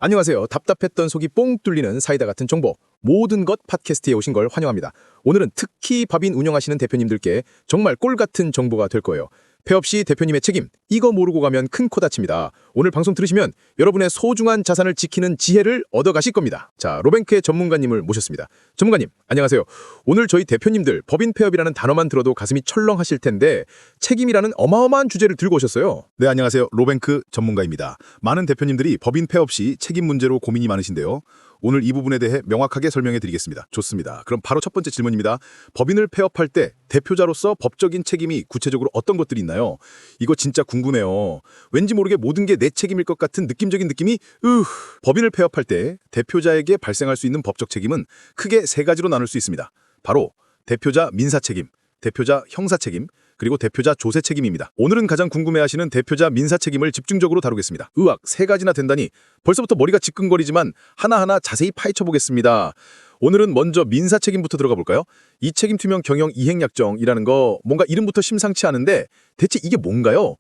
안녕하세요. 답답했던 속이 뽕 뚫리는 사이다 같은 정보. 모든 것 팟캐스트에 오신 걸 환영합니다. 오늘은 특히 법인 운영하시는 대표님들께 정말 꿀 같은 정보가 될 거예요. 폐업 시 대표님의 책임, 이거 모르고 가면 큰 코 다칩니다. 오늘 방송 들으시면 여러분의 소중한 자산을 지키는 지혜를 얻어가실 겁니다. 자, 로뱅크의 전문가님을 모셨습니다. 전문가님, 안녕하세요. 오늘 저희 대표님들 법인 폐업이라는 단어만 들어도 가슴이 철렁하실 텐데 책임이라는 어마어마한 주제를 들고 오셨어요. 네, 안녕하세요. 로뱅크 전문가입니다. 많은 대표님들이 법인 폐업 시 책임 문제로 고민이 많으신데요. 오늘 이 부분에 대해 명확하게 설명해 드리겠습니다. 좋습니다. 그럼 바로 첫 번째 질문입니다. 법인을 폐업할 때 대표자로서 법적인 책임이 구체적으로 어떤 것들이 있나요? 이거 진짜 궁금해요. 왠지 모르게 모든 게 내 책임일 것 같은 느낌적인 느낌이 법인을 폐업할 때 대표자에게 발생할 수 있는 법적 책임은 크게 세 가지로 나눌 수 있습니다. 바로 대표자 민사 책임, 대표자 형사 책임, 그리고 대표자 조세 책임입니다. 오늘은 가장 궁금해하시는 대표자 민사 책임을 집중적으로 다루겠습니다. 의학 세 가지나 된다니 벌써부터 머리가 지끈거리지만 하나하나 자세히 파헤쳐 보겠습니다. 오늘은 먼저 민사 책임부터 들어가 볼까요? 이 책임 투명 경영 이행 약정이라는 거 뭔가 이름부터 심상치 않은데 대체 이게 뭔가요?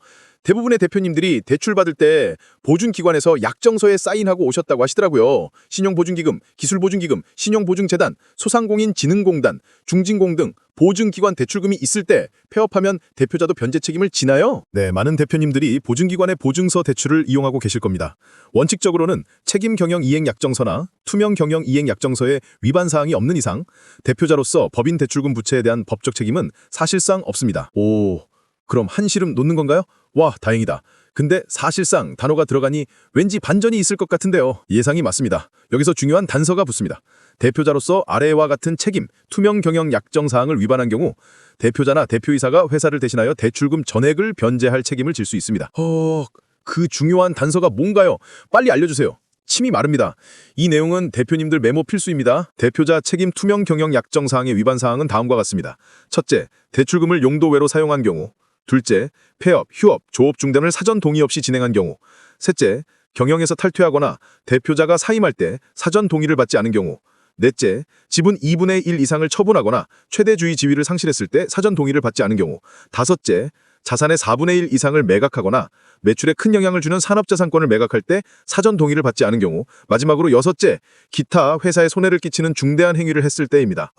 대부분의 대표님들이 대출 받을 때 보증기관에서 약정서에 사인하고 오셨다고 하시더라고요. 신용보증기금, 기술보증기금, 신용보증재단, 소상공인진흥공단, 중진공 등 보증기관 대출금이 있을 때 폐업하면 대표자도 변제 책임을 지나요? 네, 많은 대표님들이 보증기관의 보증서 대출을 이용하고 계실 겁니다. 원칙적으로는 책임경영이행약정서나 투명경영이행약정서에 위반사항이 없는 이상 대표자로서 법인 대출금 부채에 대한 법적 책임은 사실상 없습니다. 그럼 한시름 놓는 건가요? 와, 다행이다. 근데 사실상 단어가 들어가니 왠지 반전이 있을 것 같은데요. 예상이 맞습니다. 여기서 중요한 단서가 붙습니다. 대표자로서 아래와 같은 책임, 투명 경영 약정 사항을 위반한 경우 대표자나 대표이사가 회사를 대신하여 대출금 전액을 변제할 책임을 질 수 있습니다. 그 중요한 단서가 뭔가요? 빨리 알려주세요. 침이 마릅니다. 이 내용은 대표님들 메모 필수입니다. 대표자 책임 투명 경영 약정 사항의 위반 사항은 다음과 같습니다. 첫째, 대출금을 용도 외로 사용한 경우. 둘째, 폐업, 휴업, 조업 중단을 사전 동의 없이 진행한 경우. 셋째, 경영에서 탈퇴하거나 대표자가 사임할 때 사전 동의를 받지 않은 경우. 넷째, 지분 2분의 1 이상을 처분하거나 최대주의 지위를 상실했을 때 사전 동의를 받지 않은 경우. 다섯째, 자산의 4분의 1 이상을 매각하거나 매출에 큰 영향을 주는 산업자산권을 매각할 때 사전 동의를 받지 않은 경우. 마지막으로 여섯째, 기타 회사에 손해를 끼치는 중대한 행위를 했을 때입니다.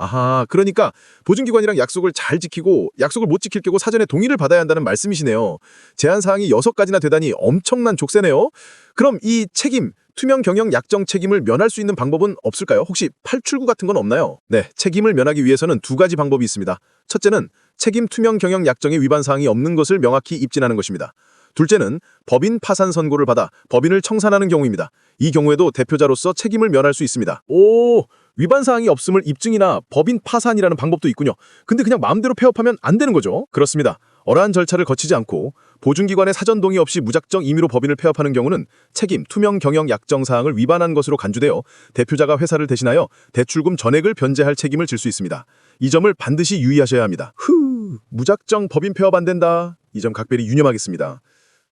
그러니까 보증기관이랑 약속을 잘 지키고 약속을 못 지킬 경우 사전에 동의를 받아야 한다는 말씀이시네요. 제한사항이 6가지나 되다니 엄청난 족쇄네요. 그럼 이 책임, 투명 경영 약정 책임을 면할 수 있는 방법은 없을까요? 혹시 탈출구 같은 건 없나요? 네, 책임을 면하기 위해서는 두 가지 방법이 있습니다. 첫째는 책임 투명 경영 약정의 위반 사항이 없는 것을 명확히 입증하는 것입니다. 둘째는 법인 파산 선고를 받아 법인을 청산하는 경우입니다. 이 경우에도 대표자로서 책임을 면할 수 있습니다. 위반 사항이 없음을 입증이나 법인 파산이라는 방법도 있군요. 근데 그냥 마음대로 폐업하면 안 되는 거죠? 그렇습니다. 어떠한 절차를 거치지 않고 보증기관의 사전 동의 없이 무작정 임의로 법인을 폐업하는 경우는 책임 투명 경영 약정 사항을 위반한 것으로 간주되어 대표자가 회사를 대신하여 대출금 전액을 변제할 책임을 질 수 있습니다. 이 점을 반드시 유의하셔야 합니다. 무작정 법인 폐업 안 된다. 이 점 각별히 유념하겠습니다.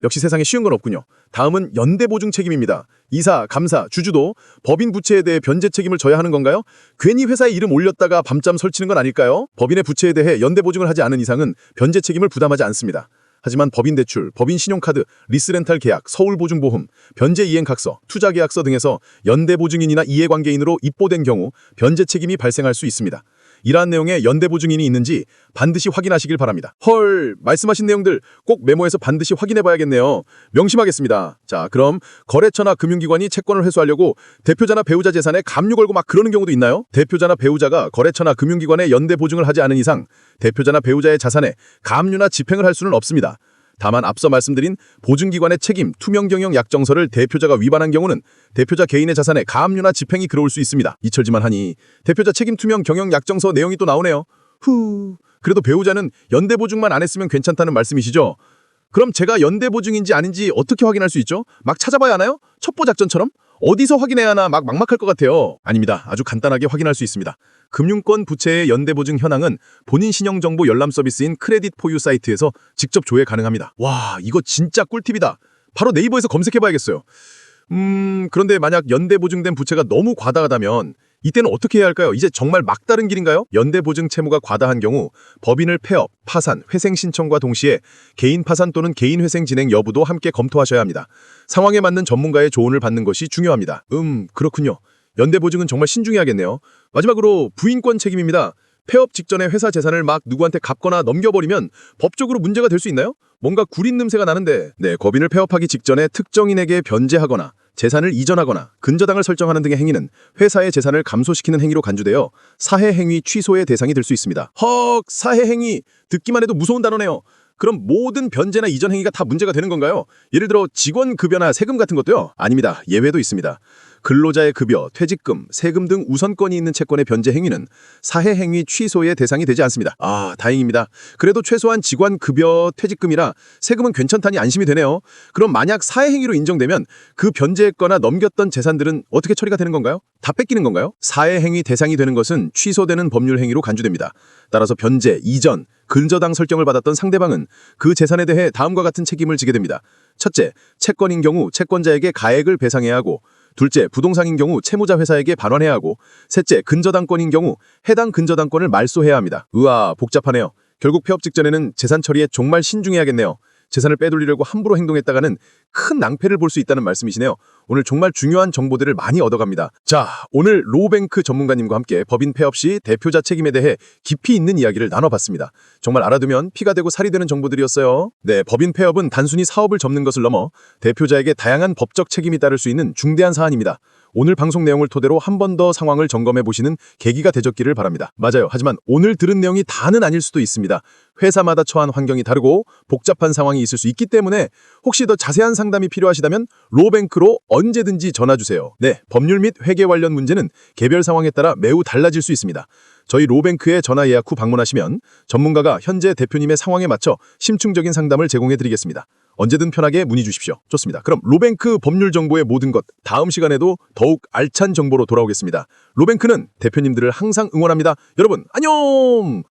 역시 세상에 쉬운 건 없군요. 다음은 연대보증 책임입니다. 이사, 감사, 주주도 법인 부채에 대해 변제 책임을 져야 하는 건가요? 괜히 회사에 이름 올렸다가 밤잠 설치는 건 아닐까요? 법인의 부채에 대해 연대보증을 하지 않은 이상은 변제 책임을 부담하지 않습니다. 하지만 법인 대출, 법인 신용카드, 리스렌탈 계약, 서울보증보험, 변제 이행각서, 투자계약서 등에서 연대보증인이나 이해관계인으로 입보된 경우 변제 책임이 발생할 수 있습니다. 이러한 내용에 연대보증인이 있는지 반드시 확인하시길 바랍니다. 말씀하신 내용들 꼭 메모해서 반드시 확인해봐야겠네요. 명심하겠습니다. 자, 그럼 거래처나 금융기관이 채권을 회수하려고 대표자나 배우자 재산에 감유 걸고 막 그러는 경우도 있나요? 대표자나 배우자가 거래처나 금융기관에 연대보증을 하지 않은 이상 대표자나 배우자의 자산에 감유나 집행을 할 수는 없습니다. 다만 앞서 말씀드린 보증기관의 책임 투명 경영 약정서를 대표자가 위반한 경우는 대표자 개인의 자산에 가압류나 집행이 들어올 수 있습니다. 이철지만 하니 대표자 책임 투명 경영 약정서 내용이 또 나오네요. 그래도 배우자는 연대보증만 안 했으면 괜찮다는 말씀이시죠? 그럼 제가 연대보증인지 아닌지 어떻게 확인할 수 있죠? 막 찾아봐야 하나요? 첩보작전처럼? 어디서 확인해야 하나 막막할 것 같아요. 아닙니다. 아주 간단하게 확인할 수 있습니다. 금융권 부채의 연대보증 현황은 본인 신용정보 열람 서비스인 크레딧 포유 사이트에서 직접 조회 가능합니다. 와, 이거 진짜 꿀팁이다. 바로 네이버에서 검색해봐야겠어요. 그런데 만약 연대보증된 부채가 너무 과다하다면 이때는 어떻게 해야 할까요? 이제 정말 막다른 길인가요? 연대보증 채무가 과다한 경우 법인을 폐업, 파산, 회생 신청과 동시에 개인 파산 또는 개인 회생 진행 여부도 함께 검토하셔야 합니다. 상황에 맞는 전문가의 조언을 받는 것이 중요합니다. 그렇군요. 연대보증은 정말 신중해야겠네요. 마지막으로 부인권 책임입니다. 폐업 직전에 회사 재산을 막 누구한테 갚거나 넘겨버리면 법적으로 문제가 될 수 있나요? 뭔가 구린 냄새가 나는데. 네, 법인을 폐업하기 직전에 특정인에게 변제하거나 재산을 이전하거나 근저당을 설정하는 등의 행위는 회사의 재산을 감소시키는 행위로 간주되어 사해행위 취소의 대상이 될 수 있습니다. 헉, 사해행위 듣기만 해도 무서운 단어네요. 그럼 모든 변제나 이전 행위가 다 문제가 되는 건가요? 예를 들어 직원 급여나 세금 같은 것도요? 아닙니다. 예외도 있습니다. 근로자의 급여, 퇴직금, 세금 등 우선권이 있는 채권의 변제 행위는 사해행위 취소의 대상이 되지 않습니다. 아, 다행입니다. 그래도 최소한 직원 급여, 퇴직금이라 세금은 괜찮다니 안심이 되네요. 그럼 만약 사해행위로 인정되면 그 변제했거나 넘겼던 재산들은 어떻게 처리가 되는 건가요? 다 뺏기는 건가요? 사해행위 대상이 되는 것은 취소되는 법률 행위로 간주됩니다. 따라서 변제, 이전, 근저당 설정을 받았던 상대방은 그 재산에 대해 다음과 같은 책임을 지게 됩니다. 첫째, 채권인 경우 채권자에게 가액을 배상해야 하고, 둘째, 부동산인 경우 채무자 회사에게 반환해야 하고, 셋째, 근저당권인 경우 해당 근저당권을 말소해야 합니다. 우와, 복잡하네요. 결국 폐업 직전에는 재산 처리에 정말 신중해야겠네요. 재산을 빼돌리려고 함부로 행동했다가는 큰 낭패를 볼 수 있다는 말씀이시네요. 오늘 정말 중요한 정보들을 많이 얻어갑니다. 자, 오늘 로뱅크 전문가님과 함께 법인 폐업 시 대표자 책임에 대해 깊이 있는 이야기를 나눠봤습니다. 정말 알아두면 피가 되고 살이 되는 정보들이었어요. 네, 법인 폐업은 단순히 사업을 접는 것을 넘어 대표자에게 다양한 법적 책임이 따를 수 있는 중대한 사안입니다. 오늘 방송 내용을 토대로 한 번 더 상황을 점검해 보시는 계기가 되셨기를 바랍니다. 맞아요. 하지만 오늘 들은 내용이 다는 아닐 수도 있습니다. 회사마다 처한 환경이 다르고 복잡한 상황이 있을 수 있기 때문에 혹시 더 자세한 상담이 필요하시다면 로뱅크로 언제든지 전화주세요. 네, 법률 및 회계 관련 문제는 개별 상황에 따라 매우 달라질 수 있습니다. 저희 로뱅크에 전화 예약 후 방문하시면 전문가가 현재 대표님의 상황에 맞춰 심층적인 상담을 제공해 드리겠습니다. 언제든 편하게 문의 주십시오. 좋습니다. 그럼 로뱅크 법률 정보의 모든 것, 다음 시간에도 더욱 알찬 정보로 돌아오겠습니다. 로뱅크는 대표님들을 항상 응원합니다. 여러분, 안녕!